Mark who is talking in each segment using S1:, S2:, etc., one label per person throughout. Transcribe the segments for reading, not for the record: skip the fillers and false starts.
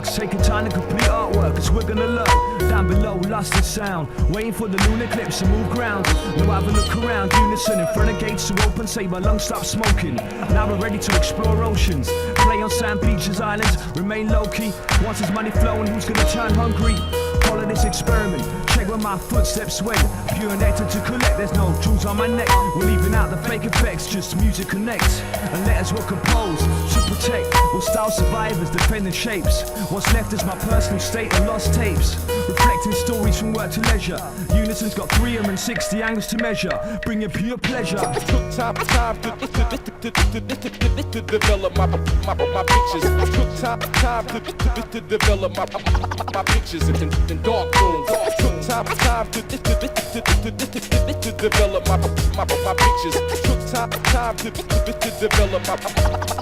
S1: Real.Art.Works, taking time to complete artwork, cause we're gonna learn. Down below, lost in sound, waiting for the lunar eclipse to move ground. No, have a look around, unison in front of gates to open, say my lungs stop smoking. Now we're ready to explore oceans, play on sand beaches, islands, remain low-key. Once there's money flowing, who's gonna turn hungry? Follow this experiment, check where my footsteps went. Pure nectar to collect, there's no jewels on my neck. We're leaving out the fake effects, just music connects. And letters were composed to protect. We'll style survivors, defending shapes. What's left is my personal state and lost tapes, reflecting stories from work to leisure. Unison's got 360 angles to measure, bringing pure pleasure.
S2: Took time to develop my pictures. Took time to develop my pictures in dark rooms. Took time to develop my pictures. Took time to develop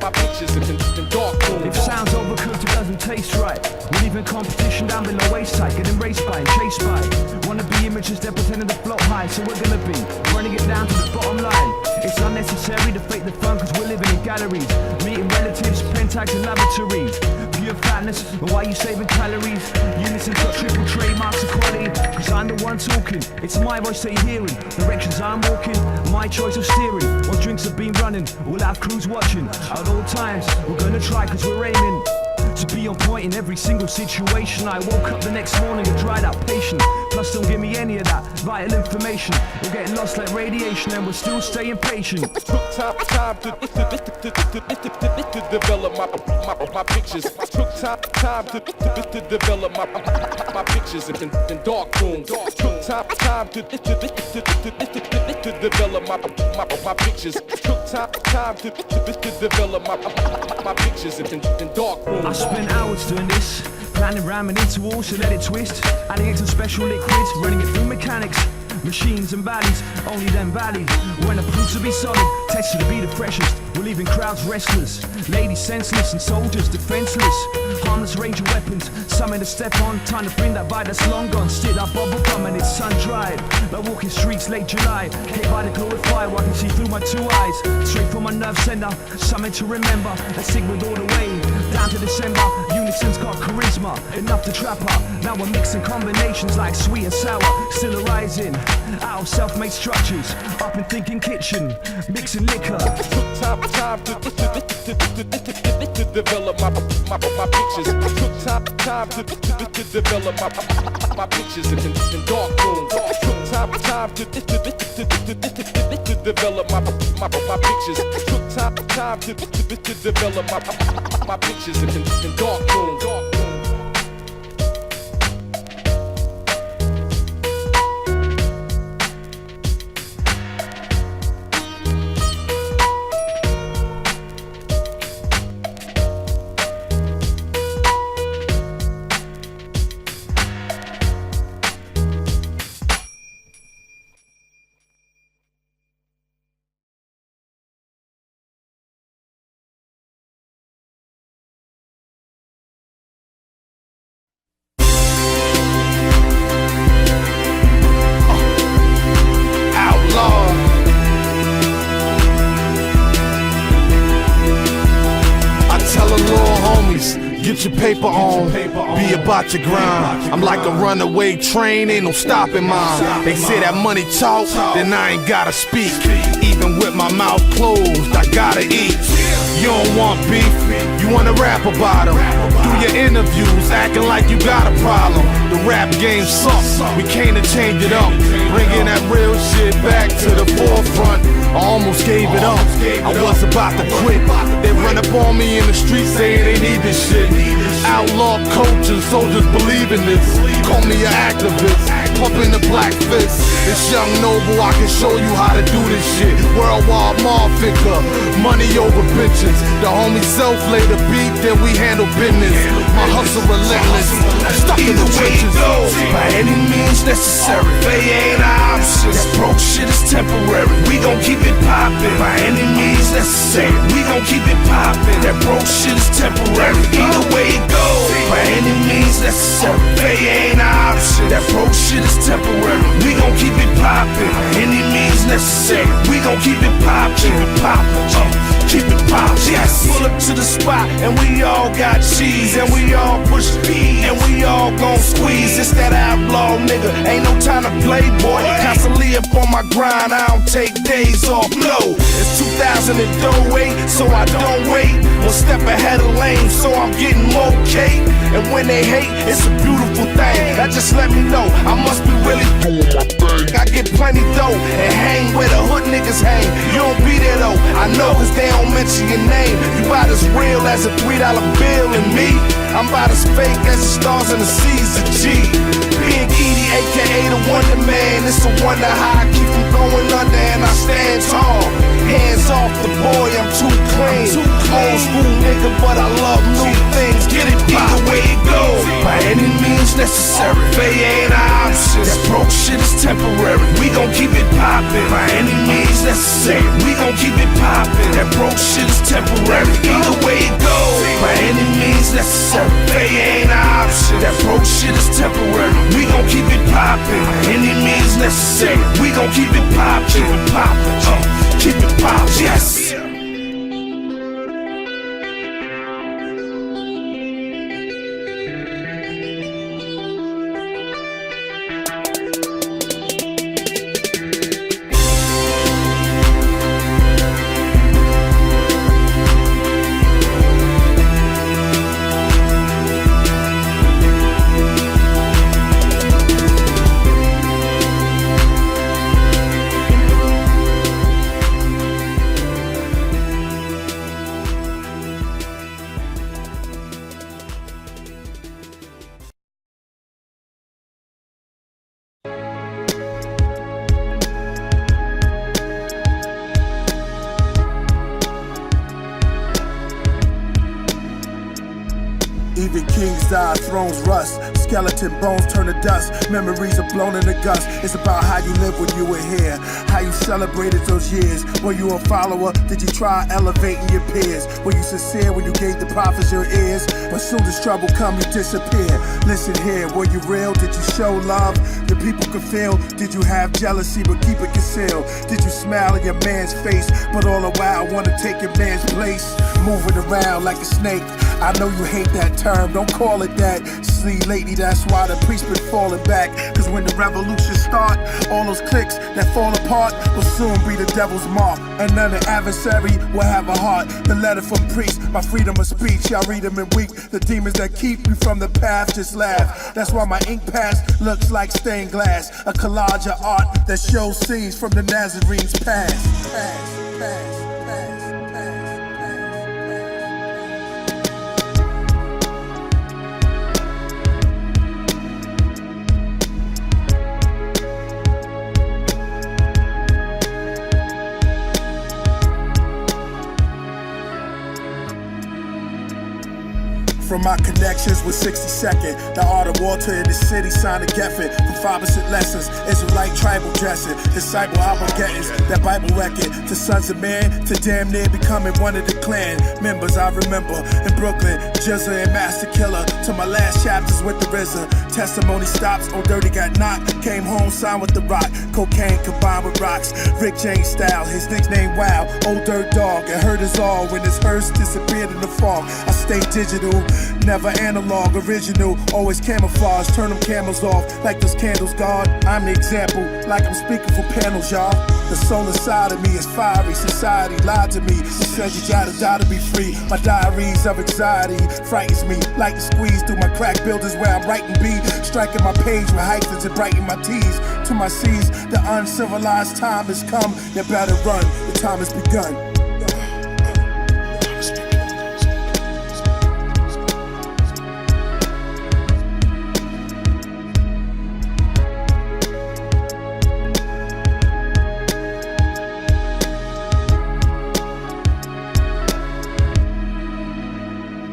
S2: my pictures in dark rooms.
S1: If sound's overcooked, it doesn't taste right. We're leaving competition down below waist height, getting raced by and chased by. Wanna be images, they're pretending to float high, so we're gonna be running it down to the bottom line. It's unnecessary to fake the fun, cause we're living in galleries, meeting relatives, pentags and lavatories. Pure fatness, and why you saving calories? Unison's got triple trademarks of quality, cause I'm the one talking. It's my voice that you're hearing, directions I'm walking, my choice of steering. Once drinks have been running, we'll have crews watching. At all times, we're gonna try, cause we're aiming to be on point in every single situation. I woke up the next morning a dried out patient. Plus don't give me any of that vital information. We're getting lost like radiation and we're still staying patient.
S2: Took time to develop my pictures. Took time to develop my pictures in dark rooms. Took time to develop my pictures. Took time to develop my pictures in dark rooms.
S1: I spent hours doing this, planning, ramming into walls to let it twist, adding it to special liquids, running it through mechanics, machines and valleys, only then valleys. When the proofs to be solid, tested to be the freshest. We're leaving crowds restless, ladies senseless and soldiers defenseless. Harmless range of weapons, something to step on, time to bring that vibe that's long gone. Still that bubble gum and it's sun-dried, like walking streets late July. Hit by the glorified fire, I can see through my two eyes. Straight from my nerve center, something to remember. Let's sing with all the way, down to December. Unison's got charisma, enough to trap her. Now we're mixing combinations like sweet and sour. Still arising, out of self-made structures, up in thinking kitchen, mixing liquor.
S2: Took time to develop my pictures. Took time to develop my pictures in dark rooms. Took time to develop my pictures. Took time to develop my pictures in dark rooms.
S3: Get your paper on, be about your grind. I'm like a runaway train, ain't no stopping mine. They say that money talk, then I ain't gotta speak. Even with my mouth closed, I gotta eat. You don't want beef, you wanna rap about them. Do your interviews, acting like you got a problem. The rap game sucks, we came to change it up. Bringing that real shit back to the forefront. I almost gave it up, I was about to quit. They run up on me in the street saying they need this shit. Outlaw culture, soldiers believe in this. Call me an activist, pumping the black fist. It's young noble, I can show you how to do this shit. Worldwide mafia, money over bitches. The homie self lay the beat, then we handle business. My hustle relentless, stuck in the trenches.
S4: By any means necessary, they ain't an option. That broke shit is temporary, we gon' keep it poppin'. By any means necessary, we gon' keep it poppin'. That broke shit is temporary, either way it goes. By any means necessary, they ain't an option. That broke shit is temporary, we gon' keep it poppin'. By any means necessary, we gon' keep it poppin'. Keep it poppin', keep it pop. Yes, pull up to the spot and we all got cheese and we all push speed and we all gon' squeeze. It's that outlaw nigga, ain't no time to play, boy. Constantly up on my grind, I don't take days off. No, it's 2000 and don't wait, so I don't wait. One step ahead of lame, so I'm getting more cake. And when they hate, it's a beautiful thing. That just let me know I must be really doing my thing. I get plenty dough and hang where the hood niggas hang. You don't be there though, I know, cause they don't mention your name. You about as real as a $3 bill, and me, I'm about as fake as the stars in the seas of G. Being Edie, aka the Wonder Man, it's a wonder how I keep from going under and I stand tall. Hands off the boy, I'm too clean. Old school nigga, but I love new things. Get it either way it goes, by any means necessary. Failure ain't an option. That broke shit is temporary. We gon' keep it poppin', by any means necessary. We gon' keep it poppin'. That broke shit is temporary. Either way it goes, by any means necessary. Failure ain't an option. That broke shit is temporary. We gon' keep it poppin', by any means necessary. We gon' keep it poppin', keep it poppin', keep it poppin', yes.
S5: Even kings die, thrones rust, skeleton bones turn to dust, memories are blown in the gust. It's about how you live when you were here, how you celebrated those years. Were you a follower? Did you try elevating your peers? Were you sincere when you gave the prophets your ears? But soon as trouble come, you disappear. Listen here, were you real? Did you show love that people could feel? Did you have jealousy but keep it concealed? Did you smile in your man's face but all the while want to take your man's place? Moving around like a snake. I know you hate that term, don't call it that. See, lady, that's why the priest been falling back. Cause when the revolution start, all those cliques that fall apart will soon be the devil's mark. And none of adversary will have a heart. The letter from priest, my freedom of speech, y'all read them in weak. The demons that keep you from the path just laugh. That's why my ink past looks like stained glass. A collage of art that shows scenes from the Nazarene's past. From my connections with 62nd, the art of water in the city, signed a Geffen. From 5% lessons, Israelite tribal dressing, disciple Armageddons, that Bible record. To sons of men, to damn near becoming one of the clan members. I remember in Brooklyn, Jizza and Master Killer. To my last chapters with the RZA. Testimony stops, Old Dirty got knocked. Came home, signed with the Rock. Cocaine combined with rocks. Rick James style, his nickname Wow. Old Dirt Dog, it hurt us all when his hearse disappeared in the fog. I stay digital. Never analog, original, always camouflage. Turn them camels off like those candles, God. I'm the example, like I'm speaking for panels, y'all. The soul inside of me is fiery. Society lied to me. She said you gotta die to be free. My diaries of anxiety frightens me. Like to squeeze through my crack buildings where I'm writing B. Striking my page with hyphens and brighten my T's. To my C's, the uncivilized time has come. You better run, the time has begun.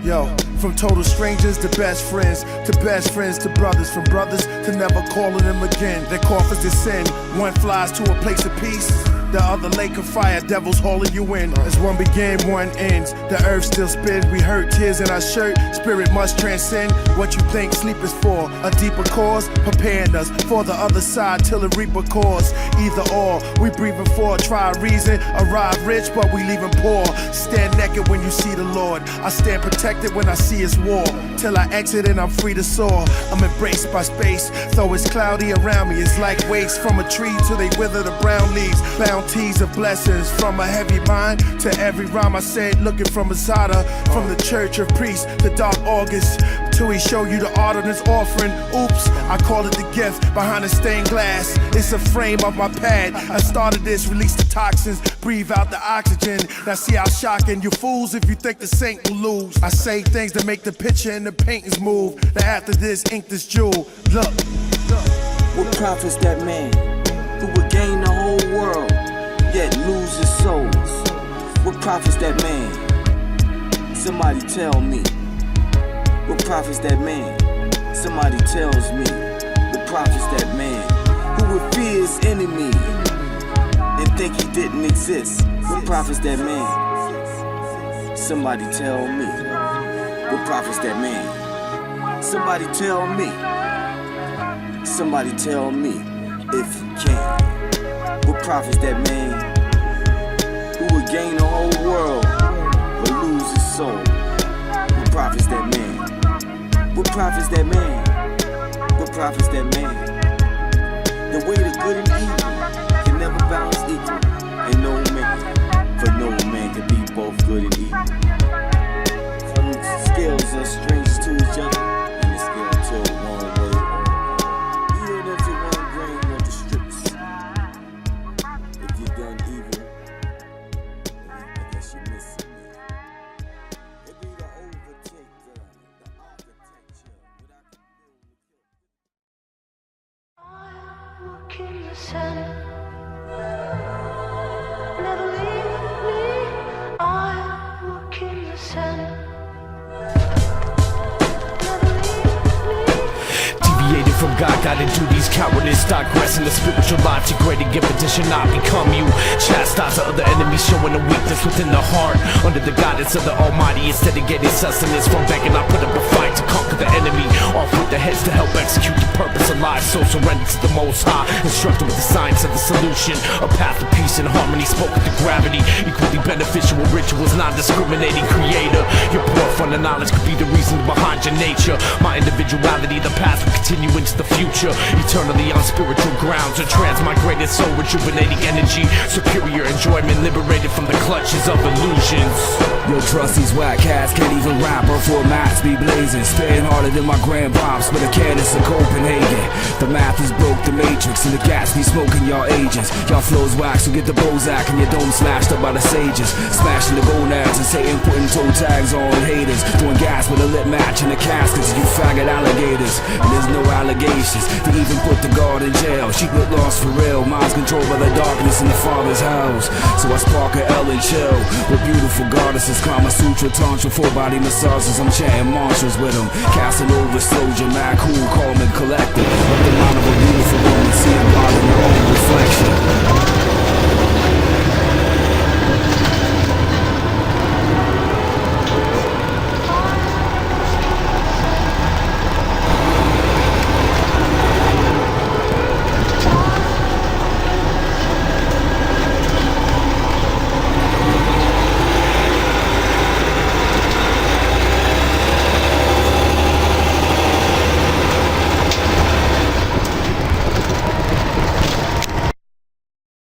S5: Yo, from total strangers to best friends to brothers, from brothers to never calling them again. Their coffers descend, one flies to a place of peace. the other lake of fire, devils hauling you in. As one began, one ends. The earth still spins, we hurt tears in our shirt. Spirit must transcend what you think sleep is for. A deeper cause, preparing us for the other side till the reaper cause. Either or, we breathing for, try reason. Arrive rich, but we leaving poor. Stand naked when you see the Lord. I stand protected when I see his war. Till I exit and I'm free to soar. I'm embraced by space, though it's cloudy around me. It's like waste from a tree till they wither the brown leaves. Bounties of blessings from a heavy mind to every rhyme I said, looking from Masada, from the church of priests, the dark August, till he show you the art on his offering. Oops, I call it the gift behind the stained glass. It's a frame of my pad. I started this, release the toxins, breathe out the oxygen. Now see how shocking you fools if you think the saint will lose. I say things that make the picture and the paintings move. Now after this, ink this jewel. Look.
S6: What profits that man who would gain the whole world yet lose his soul? What profits that man? Somebody tell me. What profits that man? Somebody tells me. What profits that man who would fear his enemy and think he didn't exist? What profits that man? Somebody tell me. What profits that man? Somebody tell me. Somebody tell me if you can. What profits that man who would gain the whole world but lose his soul? What profits that man? What profits that man? What profits that man? The way the good and evil can never balance equal. And no man, for no man can be both good and evil. Some scales are strange to each other, and the scale tilt one way. Even if you one grain of the strips, if you done evil, I guess you miss it. It be the overtake, the architecture, what I can build.
S7: I walk in the sun. Never leave me. I walk in the sun.
S1: Deviated from God, guided duties, cowardice, digress in the spiritual life. Degraded gift that should not become you. Chastise the other enemies, showing a weakness within the heart. Under the guidance of the Almighty, instead of getting sustenance from begging, I put up a fight to conquer the enemy. Off with the heads to help execute the purpose of life. So surrender to the Most High, instructed with the science of the solution. A path of peace and harmony, spoken to gravity. Equally beneficial rituals, non-discriminating creator. Your pour from the knowledge could be the reason behind your nature. My individuality, the past will continue into the future. Eternally on spiritual grounds, a transmigrated soul, rejuvenating energy. Superior enjoyment, liberated from the clutches of illusions.
S8: Yo, trust these whack cats, can't even rap or formats be blazing. Spitting harder than my grandpops with a canvas in Copenhagen. The math is broke, the matrix, and the gas be smoking y'all agents. Y'all flows wax, so get the Bozak and your dome smashed up by the sages. Smashing the gonads and Satan putting toe tags on haters. Throwing gas with a lit match in the caskets, you faggot alligators. And there's no allegations to even put the guard in jail. She get lost for real, minds controlled by the darkness in the father's house. So I spark a L and chill with beautiful goddesses, Kama Sutra, Tantra, full body massages. I'm chanting mantras with them, casting over soldier, mad cool, calm and collected. Let the mind of a beautiful woman see a God in her own reflection.